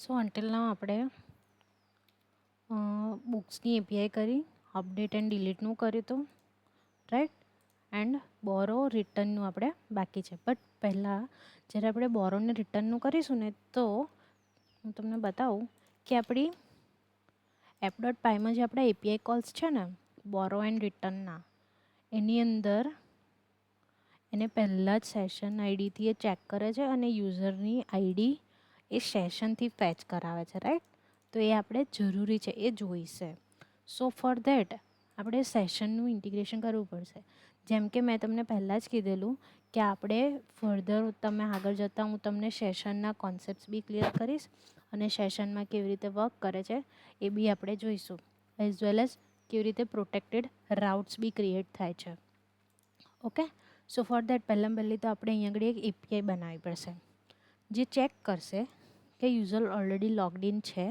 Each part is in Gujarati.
સો અન્ટિલ નાઉ આપણે બુક્સની એપીઆઈ કરી, અપડેટ એન્ડ ડિલીટનું કર્યું હતું, રાઈટ. એન્ડ બોરો રિટર્નનું આપણે બાકી છે. બટ પહેલાં જ્યારે આપણે બોરોને રિટર્નનું કરીશું ને, તો હું તમને બતાવું કે આપણી app.py માં જે આપણા એપીઆઈ કોલ્સ છે ને બોરો એન્ડ રિટર્નના, એની અંદર એને પહેલાં જ સેશન આઈડીથી એ ચેક કરે છે અને યુઝરની આઈડી એ સેશનથી ફેચ કરાવે છે, રાઈટ. તો એ આપણે જરૂરી છે, એ જોઈશે. સો ફોર ધેટ આપણે સેશનનું ઇન્ટિગ્રેશન કરવું પડશે. જેમ કે મેં તમને પહેલાં જ કીધેલું કે આપણે ફર્ધર તમે આગળ જતાં હું તમને સેશનના કોન્સેપ્ટ્સ બી ક્લિયર કરીશ અને સેશનમાં કેવી રીતે વર્ક કરે છે એ બી આપણે જોઈશું, એઝ વેલ એઝ કેવી રીતે પ્રોટેક્ટેડ રાઉટ્સ બી ક્રિએટ થાય છે. ઓકે. સો ફોર દેટ પહેલી તો આપણે અહીંયા આગળ એક એપીઆઈ બનાવવી પડશે જે ચેક કરશે કે યુઝર ઓલરેડી લોગડ ઇન છે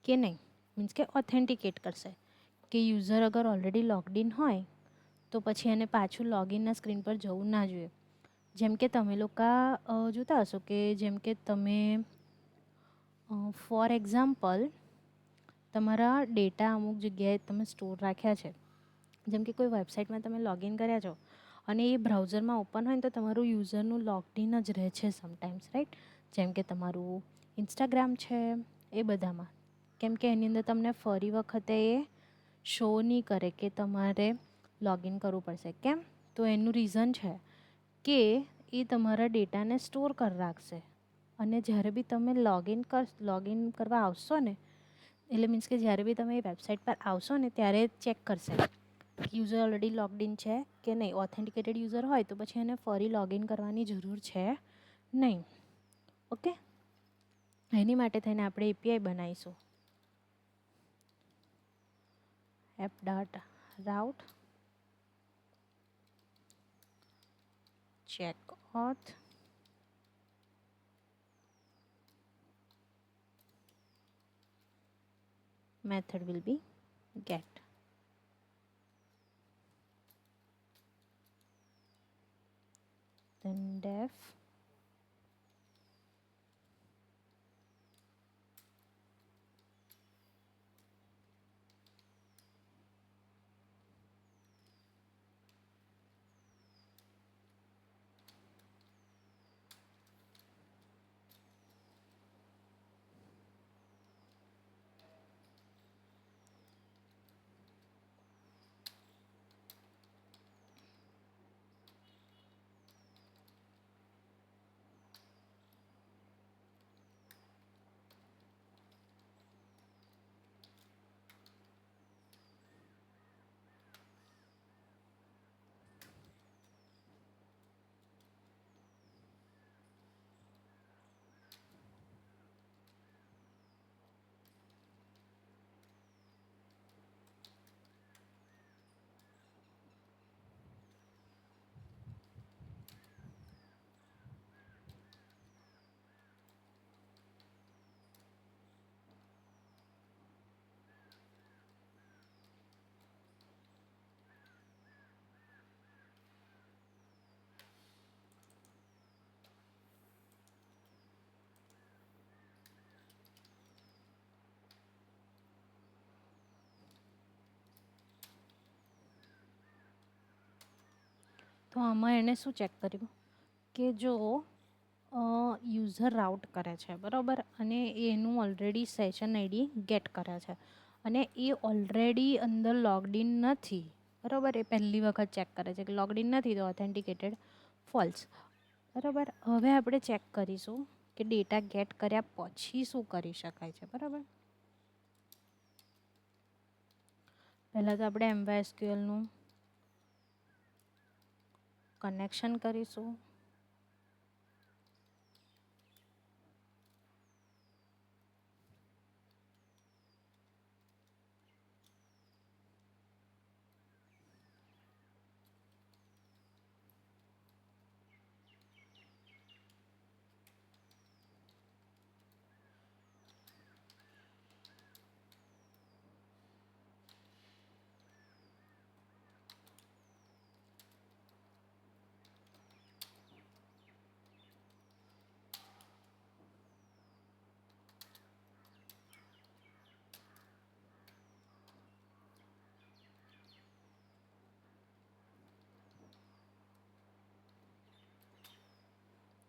કે નહીં. મીન્સ કે ઓથેન્ટિકેટ કરશે કે યુઝર અગર ઓલરેડી લોગડ ઇન હોય તો પછી એને પાછું લોગિનના સ્ક્રીન પર જવું ના જોઈએ. જેમ કે તમે લોકો જોતા હશો કે જેમ કે તમે ફોર એક્ઝામ્પલ તમારા ડેટા અમુક જગ્યાએ તમે સ્ટોર રાખ્યા છે. જેમ કે કોઈ વેબસાઇટમાં તમે લોગિન કર્યા છો અને એ બ્રાઉઝરમાં ઓપન હોય ને તો તમારું યુઝરનું લોગિન જ રહે છે સમટાઈમ્સ, રાઈટ. જેમ કે તમારું ઇન્સ્ટાગ્રામ છે એ બધામાં, કેમ કે એની અંદર તમને ફરી વખતે એ શો નહીં કરે કે તમારે લોગિન કરવું પડશે. કેમ? તો એનું રીઝન છે કે એ તમારા ડેટાને સ્ટોર કરી રાખશે અને જ્યારે બી તમે લોગિન કરવા આવશો ને, એટલે મીન્સ કે જ્યારે બી તમે એ વેબસાઇટ પર આવશો ને ત્યારે ચેક કરશે યુઝર ઓલરેડી લોગડ ઇન છે કે નહીં. ઓથેન્ટિકેટેડ યુઝર હોય તો પછી એને ફરી લોગિન કરવાની જરૂર છે નહીં. ઓકે. એની માટે થઈને આપણે એપીઆઈ બનાવીશું app.route check auth method will be get. Then def તો આમાં એણે શું ચેક કર્યું કે જો યુઝર રાઉટ કરે છે બરાબર, અને એનું ઓલરેડી સેશન આઈડી ગેટ કરે છે અને એ ઓલરેડી અંદર લોગડ ઇન નથી બરાબર. એ પહેલી વખત ચેક કરે છે કે લોગડ ઇન નથી તો ઓથેન્ટિકેટેડ ફોલ્સ બરાબર. હવે આપણે ચેક કરીશું કે ડેટા ગેટ કર્યા પછી શું કરી શકાય છે બરાબર. પહેલાં તો આપણે MySQLનું કનેક્શન કરીશું.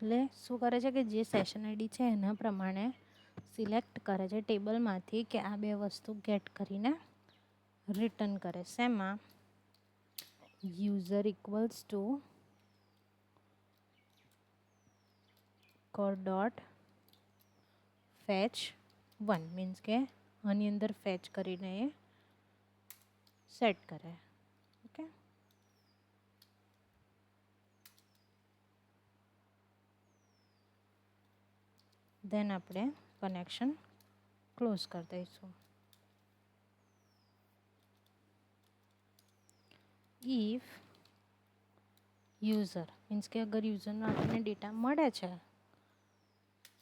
એટલે શું કરે છે કે જે સેશન આઈડી છે એના પ્રમાણે સિલેક્ટ કરે છે ટેબલમાંથી કે આ બે વસ્તુ ગેટ કરીને રિટર્ન કરે. શેમાં? User equals to code dot fetch 1 means કે આની અંદર ફેચ કરીને એ સેટ કરે. ઓકે, દેન આપણે કનેક્શન ક્લોઝ કરી દઈશું. ઇફ યુઝર મીન્સ કે અગર યુઝરનો આપણને ડેટા મળે છે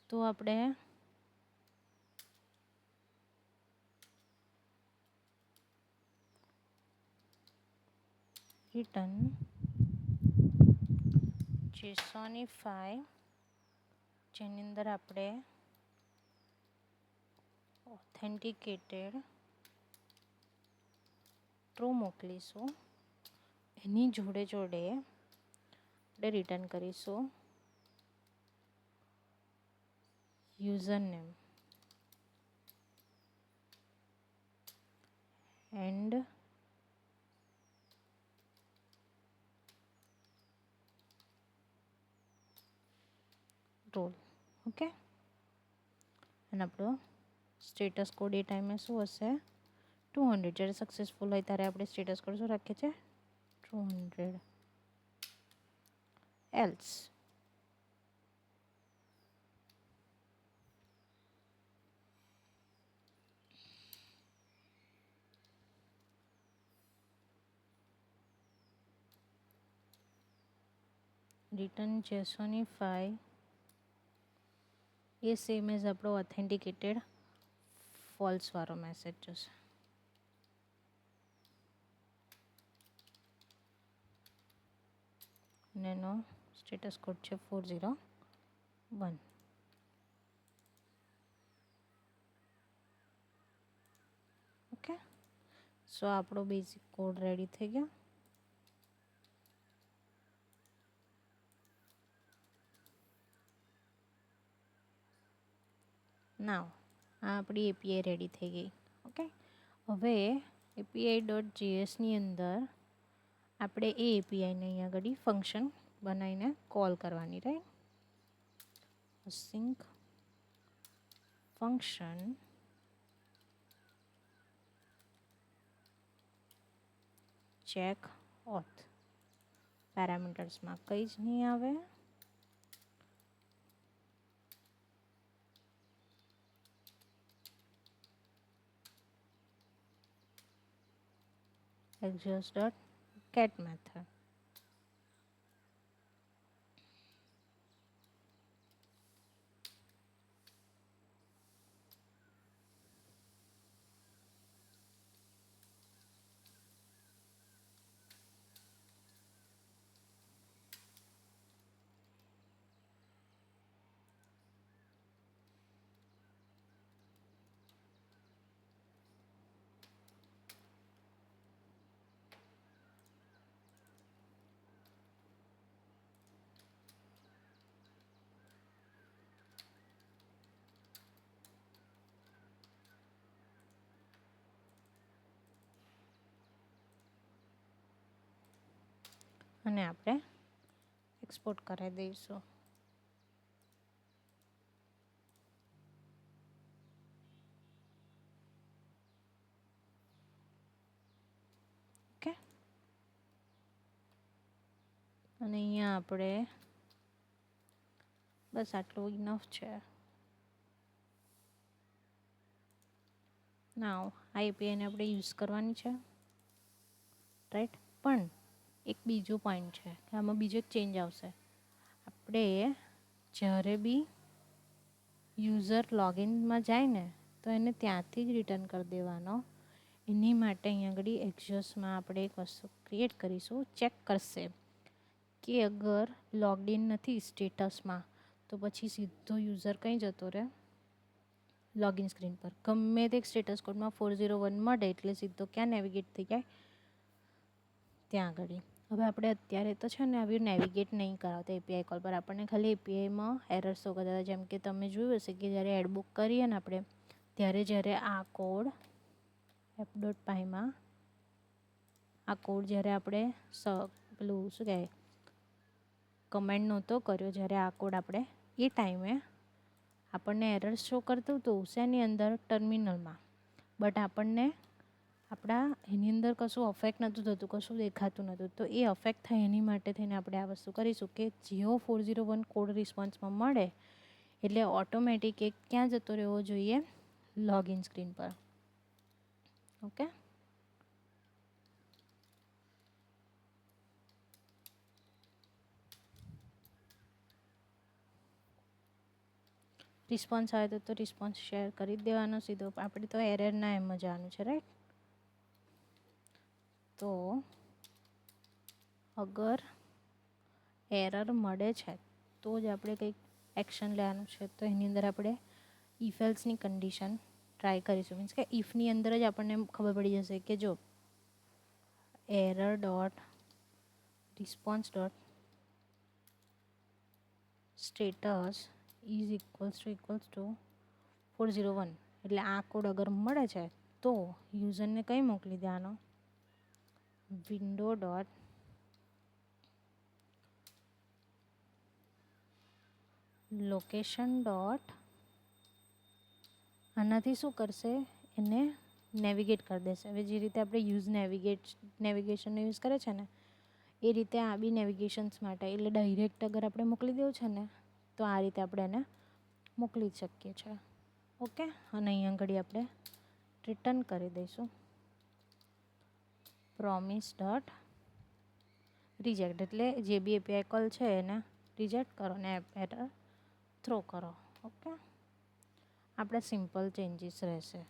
તો આપણે રિટર્ન JSONify જેની અંદર આપણે ઓથેન્ટિકેટેડ ટ્રુ મોકલીશું. એની જોડે જોડે આપણે રિટર્ન કરીશું user name and role. Okay, અને આપણો સ્ટેટસ કોડ એ ટાઈમે શું હશે? 200. જ્યારે સક્સેસફુલ હોય ત્યારે આપણે સ્ટેટસ કોડ શું રાખીએ છીએ? 200. એલ્સ રિટર્ન JSONify એ સેમ એઝ આપણો ઓથેન્ટિકેટેડ ફોલ્સવાળો મેસેજ જશે. અને એનો સ્ટેટસ કોડ છે 401. ઓકે, સો આપણો બેઝિક કોડ રેડી થઈ ગયો. નાવ આ આપણી એપીઆઈ રેડી થઈ ગઈ. ઓકે, હવે API.jsની અંદર આપણે એ એપીઆઈને અહીંયા આગળ ફંક્શન બનાવીને કોલ કરવાની, right? Sync function check auth. પેરામીટર્સમાં કંઈ જ નહીં આવે. exhaust.get method. અને આપણે એક્સપોર્ટ કરાવી દઈશું. ઓકે, અને અહીંયા આપણે બસ આટલું ઇનફ છે. નાવ આ એપીઆઈને આપણે યુઝ કરવાની છે, રાઈટ? પણ એક બીજું પોઈન્ટ છે કે આમાં બીજો એક ચેન્જ આવશે. આપણે જ્યારે બી યુઝર લોગિનમાં જાય ને તો એને ત્યાંથી જ રિટર્ન કરી દેવાનો. એની માટે અહીંયા આગળ એક્ઝોસ્ટમાં આપણે એક વસ્તુ ક્રિએટ કરીશું. ચેક કરશે કે અગર લોગિન નથી સ્ટેટસમાં તો પછી સીધો યુઝર કંઈ જતો રહે? લોગિન સ્ક્રીન પર. ગમે તે સ્ટેટસ કોડમાં 401 મળે એટલે સીધો ક્યાં નેવિગેટ થઈ જાય? ત્યાં આગળ. હવે આપણે અત્યારે તો છે ને આવી નેવિગેટ નહીં કરાવતા એપીઆઈ કોલ પર, આપણને ખાલી એપીઆઈમાં એરર શો કરતા હતા. જેમ કે તમે જોયું હશે કે જ્યારે એડ બુક કરીએ ને આપણે, ત્યારે જ્યારે આ કોડ એપ.પાઈમાં આ કોડ જ્યારે આપણે પેલું શું કહેવાય કમેન્ટ નહોતો કર્યો, જ્યારે આ કોડ આપણે એ ટાઈમે આપણને એરર શો કરતું હતું શેની અંદર, ટર્મિનલમાં. બટ આપણને આપણા એની અંદર કશું અફેક્ટ નહોતું થતું, કશું દેખાતું નહોતું. તો એ અફેક્ટ થાય એની માટે થઈને આપણે આ વસ્તુ કરીશું કે જેવો 401 કોડ રિસ્પોન્સમાં મળે એટલે ઓટોમેટિક એ ક્યાં જતો રહેવો જોઈએ, લોગિન સ્ક્રીન પર. ઓકે, રિસ્પોન્સ આવે તો રિસ્પોન્સ શેર કરી જ દેવાનો સીધો. આપણે તો એરરના એમ જ જવાનું છે, રાઈટ. તો અગર એરર મળે છે તો જ આપણે કંઈક એક્શન લેવાનું છે. તો એની અંદર આપણે ઇફ એલ્સની કન્ડિશન ટ્રાય કરીશું. મીન્સ કે ઇફની અંદર જ આપણને ખબર પડી જશે કે જો error dot response dot status is equals to 401, એટલે આ કોડ અગર મળે છે તો યુઝરને કંઈ મોકલી દેવાનો, વિન્ડો ડોટ લોકેશન ડોટ, આનાથી શું કરશે, એને નેવિગેટ કરી દેશે. હવે જે રીતે આપણે નેવિગેશનનો યુઝ કરે છે ને એ રીતે આ બી નેવિગેશન્સ માટે, એટલે ડાયરેક્ટ અગર આપણે મોકલી દેવું છે ને તો આ રીતે આપણે એને મોકલી જ શકીએ છીએ. ઓકે, અને અહીંયા ઘડી આપણે રિટર્ન કરી દઈશું પ્રોમિસ ડોટ રિજેક્ટ, એટલે જે બી એપીઆઈ કોલ છે એને રિજેક્ટ કરો ને એરર થ્રો કરો. ઓકે, આપણે સિમ્પલ ચેન્જીસ રહેશે.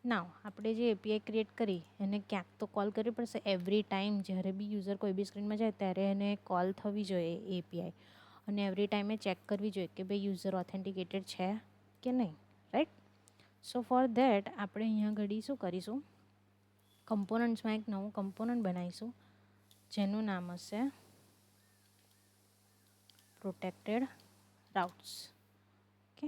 નાવ આપણે જે એપીઆઈ ક્રિએટ કરી એને ક્યાંક તો કોલ કરવી પડશે. એવરી ટાઈમ જ્યારે બી યુઝર કોઈ બી સ્ક્રીનમાં જાય ત્યારે એને કોલ થવી જોઈએ એપીઆઈ, અને એવરી ટાઈમે ચેક કરવી જોઈએ કે ભાઈ યુઝર ઓથેન્ટિકેટેડ છે કે નહીં, રાઈટ. સો ફોર ધેટ આપણે અહીંયા ઘડી શું કરીશું, કમ્પોનન્ટ્સમાં એક નવું કમ્પોનન્ટ બનાવીશું જેનું નામ હશે પ્રોટેક્ટેડ રાઉટ્સ. ઓકે,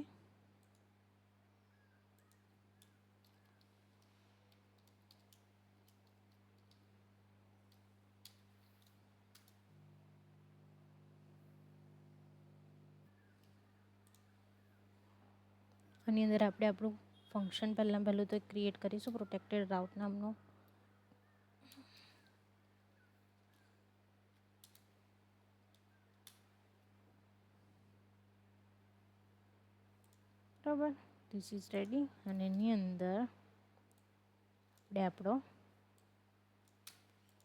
આની અંદર આપણે આપણું ફંક્શન પહેલું તો ક્રિએટ કરીશું પ્રોટેક્ટેડ રાઉટ નામનું. બરાબર, ધીસ ઇઝ રેડી. અને એની અંદર આપણે આપણો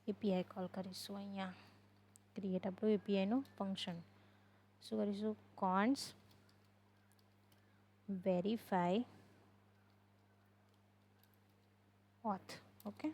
એપીઆઈ કોલ કરીશું. અહીંયા ક્રિએટ આપણું એપીઆઈનું ફંક્શન શું કરીશું, કોન્સ વેરીફાઈ ઓથ. ઓકે,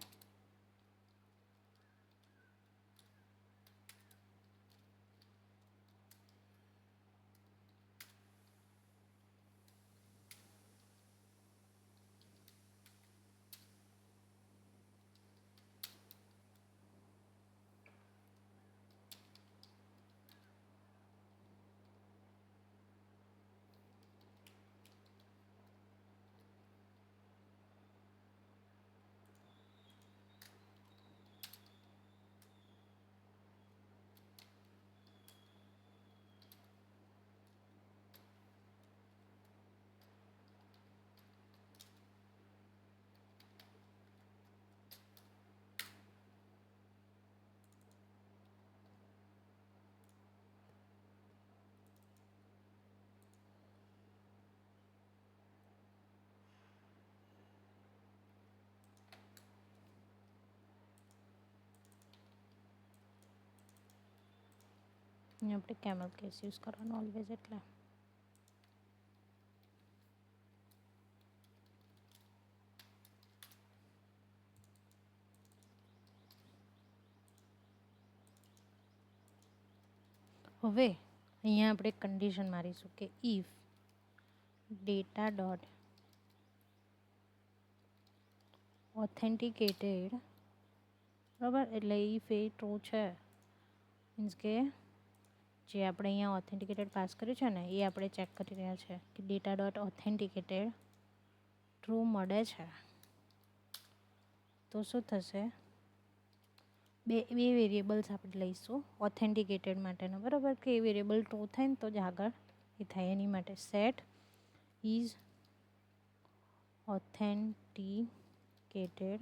અહીંયા આપણે કેમલ કેસ યુઝ કરવાનો ઓલવેઝ. એટલે હવે અહીંયા આપણે કન્ડિશન મારીશું કે ઇફ ડેટા ડોટ ઓથેન્ટિકેટેડ બરાબર. એટલે ઇફ એ ટ્રુ છે મીન્સ કે જે આપણે અહીંયા ઓથેન્ટિકેટેડ પાસ કર્યું છે ને એ આપણે ચેક કરી રહ્યા છે કે ડેટા ડોટ ઓથેન્ટિકેટેડ ટ્રુ મળે છે. તો શું થશે, બે વેરિયેબલ્સ આપણે લઈશું ઓથેન્ટિકેટેડ માટેના, બરાબર. કે એ વેરિયેબલ ટ્રુ થાય ને તો જ આગળ એ થાય. એની માટે સેટ ઇઝ ઓથેન્ટિકેટેડ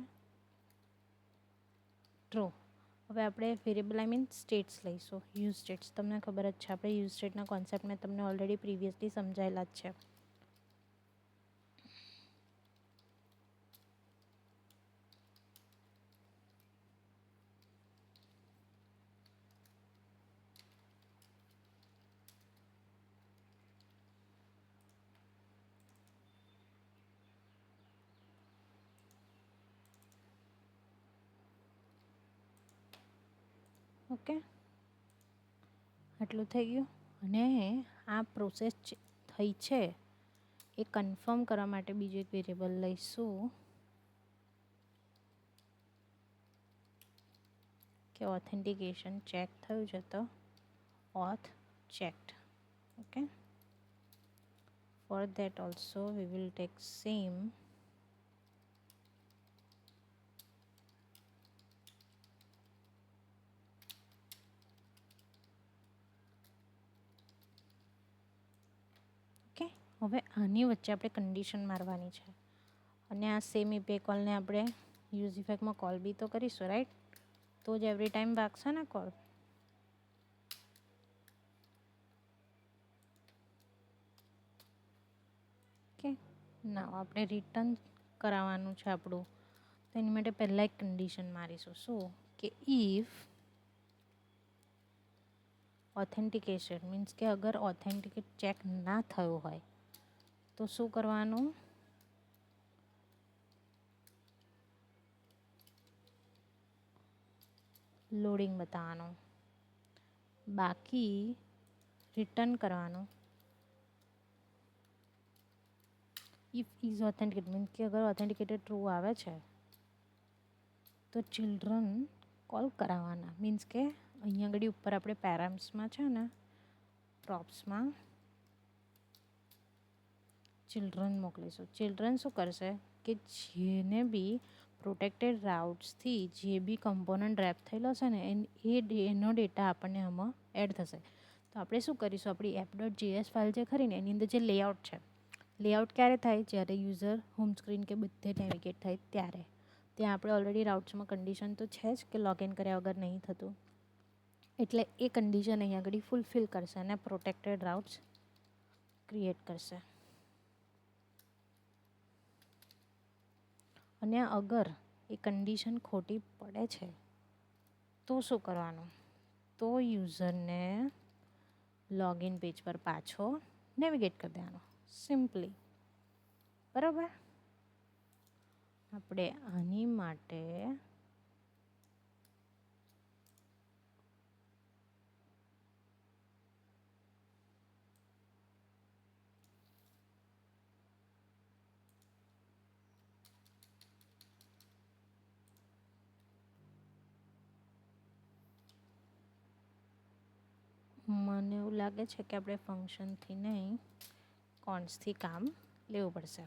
ટ્રુ. હવે આપણે વેરિયેબલ સ્ટેટ્સ લઈશું, યુઝ સ્ટેટ્સ. તમને ખબર જ છે, આપણે યુઝ સ્ટેટના કોન્સેપ્ટ મેં તમને ઓલરેડી પ્રીવિયસલી સમજાયેલા જ છે. ઓકે, આટલું થઈ ગયું. અને આ પ્રોસેસ થઈ છે એ કન્ફર્મ કરવા માટે બીજું એક વેરિયેબલ લઈશું કે ઓથેન્ટિકેશન ચેક થયું છે તો auth checked. Okay, for that also we will take same okay. હવે આની વચ્ચે આપણે કન્ડિશન મારવાની છે અને આ સેમ એપીઆઈ કોલને આપણે યુઝ ઇફેક્ટમાં કોલ બી તો કરીશું, રાઈટ? તો જ એવરી ટાઈમ વાગશે ને કોલ. ઓકે, ના આપણે રિટર્ન કરાવવાનું છે આપણું, તો એની માટે પહેલાં એક કન્ડિશન મારીશું. શું કે ઇફ ઓથેન્ટિકેશન મીન્સ કે અગર ઓથેન્ટિકેટ ચેક ના થયું હોય તો શું કરવાનું, લોડિંગ બતાવવાનું, બાકી રિટર્ન કરવાનું ઇફ ઇઝ ઓથેન્ટિકેટ મીન્સ કે અગર ઓથેન્ટિકેટેડ ટ્રુ આવે છે તો ચિલ્ડ્રન કોલ કરાવવાના. મીન્સ કે અહીંયા આગળ ઉપર આપણે પેરેન્ટ્સમાં છે ને પ્રોપ્સમાં ચિલ્ડ્રન મોકલીશું. ચિલ્ડ્રન શું કરશે કે જેને બી પ્રોટેક્ટેડ રાઉટ્સથી જે બી કમ્પોનન્ટ રેપ થયેલો છે ને એનો ડેટા આપણને આમાં એડ થશે. તો આપણે શું કરીશું, આપણી app.js ફાઇલ જે ખરી ને એની અંદર જે લેઆઉટ છે, લેઆઉટ ક્યારે થાય, જ્યારે યુઝર હોમ સ્ક્રીન કે બધે નેવિગેટ થાય ત્યારે. ત્યાં આપણે ઓલરેડી રાઉટ્સમાં કન્ડિશન તો છે જ કે લોગિન કર્યા વગર નહીં થતું, એટલે એ કન્ડિશન અહીંયા આગળ ફૂલફિલ કરશે અને પ્રોટેક્ટેડ રાઉટ્સ ક્રિએટ કરશે. અને અગર એ કન્ડિશન ખોટી પડે છે તો શું કરવાનું, તો યુઝરને લોગિન પેજ પર પાછો નેવિગેટ કરી દેવાનો સિમ્પલી. બરાબર. આપણે આની માટે મને એવું લાગે છે કે આપણે ફંક્શનથી નહીં કોન્સથી કામ લેવું પડશે.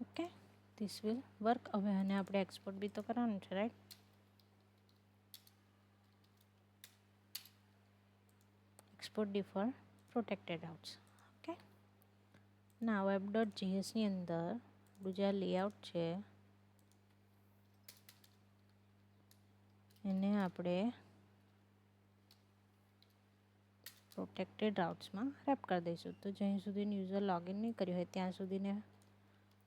Okay, this will work. હવે આને આપણે એક્સપોર્ટ બી તો કરવાનું છે, right? Export default protected routes. Okay, ના web.jsની અંદર આપણું જે લેઆઉટ છે એને આપણે પ્રોટેક્ટેડ રાઉટ્સમાં રેપ કરી દઈશું. તો જ્યાં સુધી યુઝર લોગિન નહીં કર્યું હોય ત્યાં સુધીને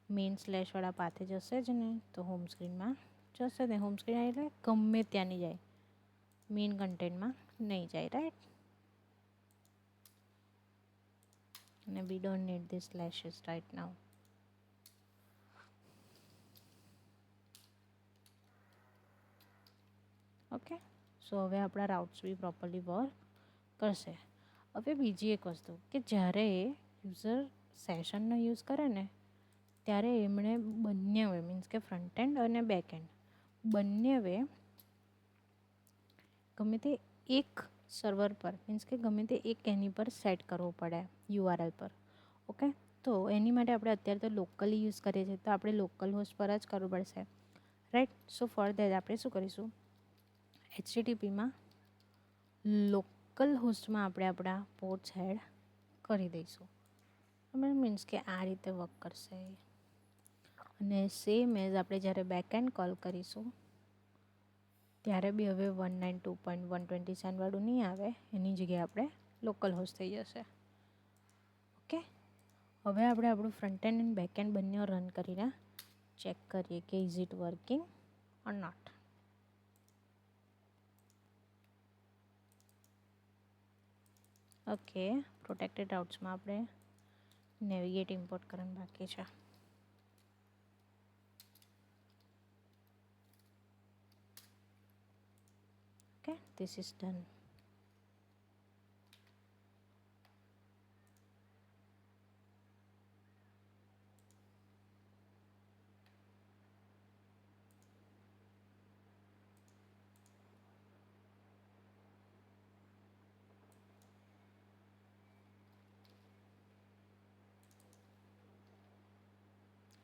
મેઇન સ્લેશવાળા પાથે જશે જ ને, તો હોમ સ્ક્રીનમાં જશે ને. હોમ સ્ક્રીન એટલે ગમે ત્યાં નહીં જાય, મેઇન કન્ટેન્ટમાં નહીં જાય, રાઈટ? અને we don't need these slashes right now. Okay, so હવે આપણા રાઉટ્સ બી પ્રોપરલી વર્ક કરશે. હવે બીજી એક વસ્તુ કે જ્યારે યુઝર સેશનનો યુઝ કરે ને ત્યારે એમણે બંને વે મીન્સ કે ફ્રન્ટ એન્ડ અને બેક એન્ડ બંને વે ગમે તે એક સર્વર પર મીન્સ કે ગમે તે એક એની પર સેટ કરવો પડે યુઆરએલ પર. ઓકે, તો એની માટે આપણે અત્યારે તો લોકલી યુઝ કરીએ છીએ તો આપણે લોકલ હોસ્ટ પર જ કરવું પડશે, રાઈટ. સો ફોર ધેટ આપણે શું કરીશું, HTTPમાં લોકલ હોસ્ટમાં આપણે આપણા પોર્ટ્સ એડ કરી દઈશું. મીન્સ કે આ રીતે વર્ક કરશે. અને સેમ એઝ આપણે જ્યારે બેકએન્ડ કોલ કરીશું ત્યારે બી હવે 192.127 વાળું નહીં આવે, એની જગ્યાએ આપણે લોકલ હોસ્ટ થઈ જશે. ઓકે, હવે આપણે આપણું front end and back end બંને રન કરીને ચેક કરીએ કે is it working or not. Okay, protected રાઉટ્સમાં આપણે નેવિગેટ ઇમ્પોર્ટ કરવાનું બાકી છે. Okay, this is done.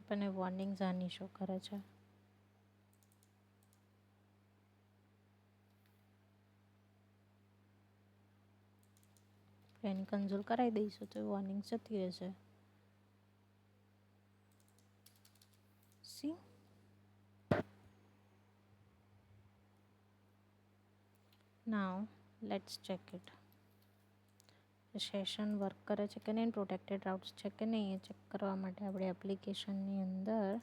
આપણને વોર્નિંગ્સ આની શો કરે છે. એની કન્સોલ કરાવી દઈશું તો વોર્નિંગ્સ જતી રહેશે. C, now let's check it. Session work કરે છે કે નહીં, પ્રોટેક્ટેડ રાઉટ્સ છે કે નહીં એ ચેક કરવા માટે આપણે એપ્લિકેશનની અંદર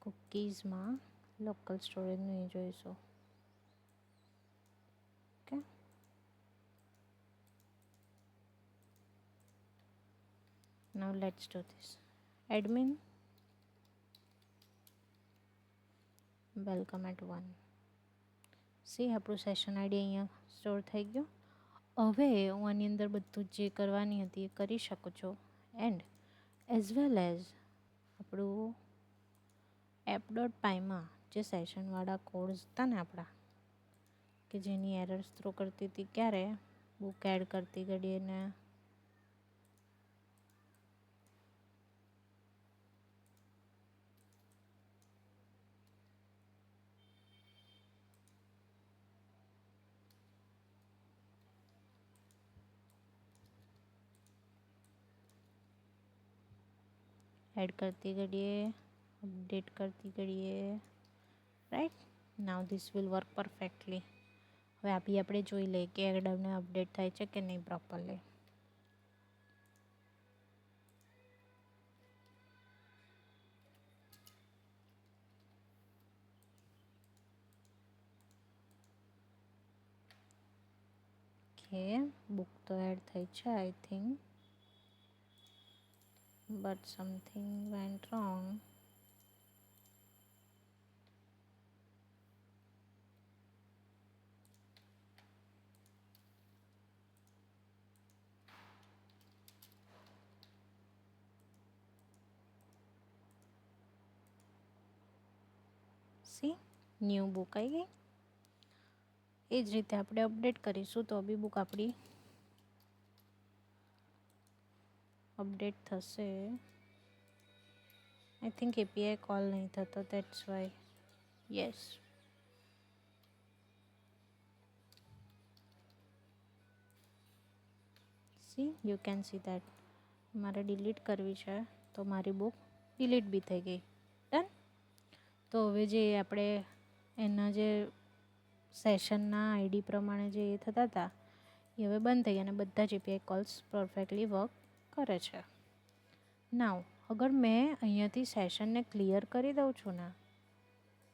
કુકીઝમાં લોકલ સ્ટોરેજનું એ જોઈશું. Okay, now let's do this. Admin welcome at 1. See, આપણું સેશન આઈડી અહીંયા સ્ટોર થઈ ગયું. હવે હું આની અંદર બધું જે કરવાની હતી એ કરી શકું છું. એન્ડ એઝ વેલ એઝ આપણું app.py માં જે સેશનવાળા કોડ્સ હતા ને આપણા કે જેની એરર્સ થ્રો કરતી હતી ક્યારે બુક એડ કરતી ઘડીએ ને એડ કરતી ઘડીએ અપડેટ કરતી ઘડીએ, right. Now this will work perfectly. હવે આપણે જોઈ લઈએ કે એડમને અપડેટ થાય છે કે નહીં પ્રોપરલી. ઓકે, બુક તો એડ થઈ છે I think, but something went wrong. C, new book આવી ગઈ. એ જ રીતે આપણે અપડેટ કરીશું તો બી બુક આપણી અપડેટ થશે. આઈ થિંક એપીઆઈ કોલ નહીં થતો, that's why. Yes, C you can see that. મારે ડિલીટ કરવી છે તો મારી બુક ડિલીટ બી થઈ ગઈ. ડન. તો હવે જે આપણે એના જે સેશનના આઈડી પ્રમાણે જે એ થતા હતા એ હવે બંધ થઈ ગયા અને બધા જ એપીઆઈ કોલ્સ પરફેક્ટલી વર્ક કરે છે. નાવ અગર મેં અહીંયાથી સેશનને ક્લિયર કરી દઉં છું ને,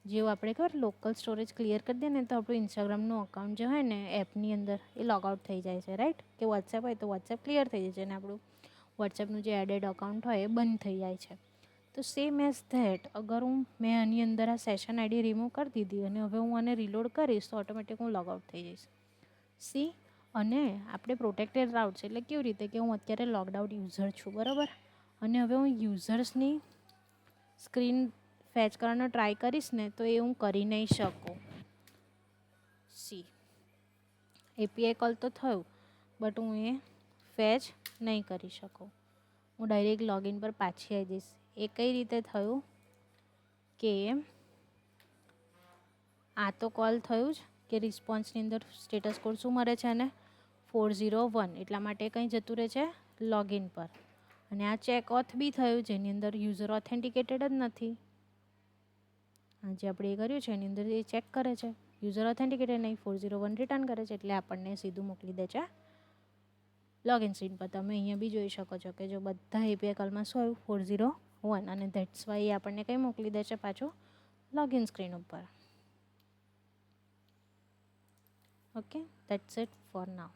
જેવું આપણે ખબર લોકલ સ્ટોરેજ ક્લિયર કરી દઈએ ને તો આપણું ઇન્સ્ટાગ્રામનું અકાઉન્ટ જે હોય ને એપની અંદર એ લોગઆઉટ થઈ જાય છે, રાઈટ. કે વોટ્સએપ હોય તો વોટ્સએપ ક્લિયર થઈ જાય છે અને આપણું વોટ્સએપનું જે એડેડ અકાઉન્ટ હોય એ બંધ થઈ જાય છે. તો સેમ એઝ ધેટ અગર મેં આની અંદર આ સેશન આઈડી રિમૂવ કરી દીધી અને હવે હું આને રીલોડ કરીશ તો ઓટોમેટિક હું લોગઆઉટ થઈ જઈશ. સી, અને આપણે પ્રોટેક્ટેડ રાઉટ છે એટલે કેવી રીતે કે હું અત્યારે લોગડ આઉટ યુઝર છું, બરાબર, અને હવે હું યુઝર્સની સ્ક્રીન ફેચ કરવાનો ટ્રાય કરીશ ને તો એ હું કરી નહીં શકું. સી, એપીઆઈ કોલ તો થયું બટ હું એ ફેચ નહીં કરી શકું. હું ડાયરેક્ટ લોગિન પર પાછી આવી જઈશ. એ કઈ રીતે થયું કે આ તો કોલ થયું જ કે રિસ્પોન્સની અંદર સ્ટેટસ કોડ શું મળે છે અને 401, એટલા માટે કંઈ જતું રહે છે લોગિન પર. અને આ ચેક ઓથ બી થયું જેની અંદર યુઝર ઓથેન્ટિકેટેડ જ નથી. આ જે આપણે એ કર્યું છે એની અંદર એ ચેક કરે છે યુઝર ઓથેન્ટિકેટેડ નહીં, 401 રિટર્ન કરે છે, એટલે આપણને સીધું મોકલી દે છે લોગિન સ્ક્રીન પર. તમે અહીંયા બી જોઈ શકો છો કે જો બધા એપીઆઈ કોલમાં શું આવ્યું 401, અને ધેટ્સ વાય આપણને કંઈ મોકલી દે છે પાછું લોગિન સ્ક્રીન ઉપર. Okay, that's it for now.